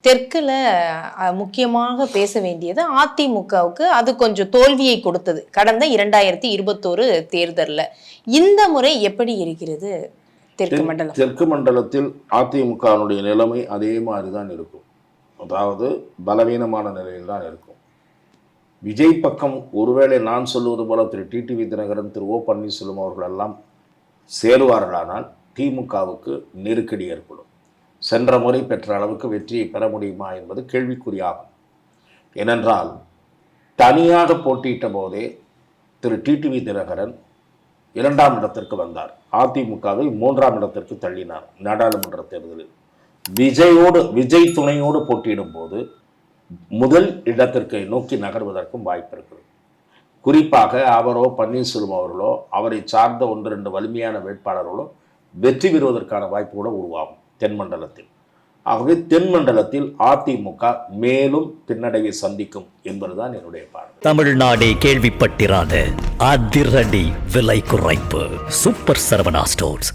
தெற்குல முக்கியமாக பேச வேண்டியது அதிமுகவுக்கு அது கொஞ்சம் தோல்வியை கொடுத்தது கடந்த 2021 தேர்தலில். இந்த முறை எப்படி இருக்கிறது தெற்கு மண்டலம்? தெற்கு மண்டலத்தில் அதிமுகவினுடைய நிலைமை அதே மாதிரி தான் இருக்கும். அதாவது பலவீனமான நிலையில் தான் இருக்கும். விஜய் பக்கம் ஒருவேளை நான் சொல்லுவது போல திரு டிடிவி தினகரன், திரு ஓ பன்னீர்செல்வம் அவர்களெல்லாம் சேருவார்களானால் திமுகவுக்கு நெருக்கடி ஏற்படும். சென்ற முறை பெற்ற அளவுக்கு வெற்றியை பெற முடியுமா என்பது கேள்விக்குறியாகும். ஏனென்றால் தனியாக போட்டியிட்ட போதே திரு டிடிவி தினகரன் 2ஆம் இடத்திற்கு வந்தார். அதிமுகவை 3ஆம் இடத்திற்கு தள்ளினார். நாடாளுமன்ற தேர்தலில் விஜய் துணையோடு போட்டியிடும் போது முதல் இடத்திற்கு நோக்கி நகர்வதற்கும் வாய்ப்பு இருக்கிறது. குறிப்பாக அவரோ பன்னீர்செல்வம் அவர்களோ அவரை சார்ந்த 1-2 வலிமையான வேட்பாளர்களோ வெற்றி பெறுவதற்கான வாய்ப்பு கூட உருவாகும் தென் மண்டலத்தில். ஆகவே தென் மண்டலத்தில் அதிமுக மேலும் பின்னடைவை சந்திக்கும் என்பதுதான் என்னுடைய பார்வை. தமிழ்நாடே கேள்விப்பட்டிராத அதிரடி விலை குறைப்பு சூப்பர் சரவணா ஸ்டோர்ஸ்.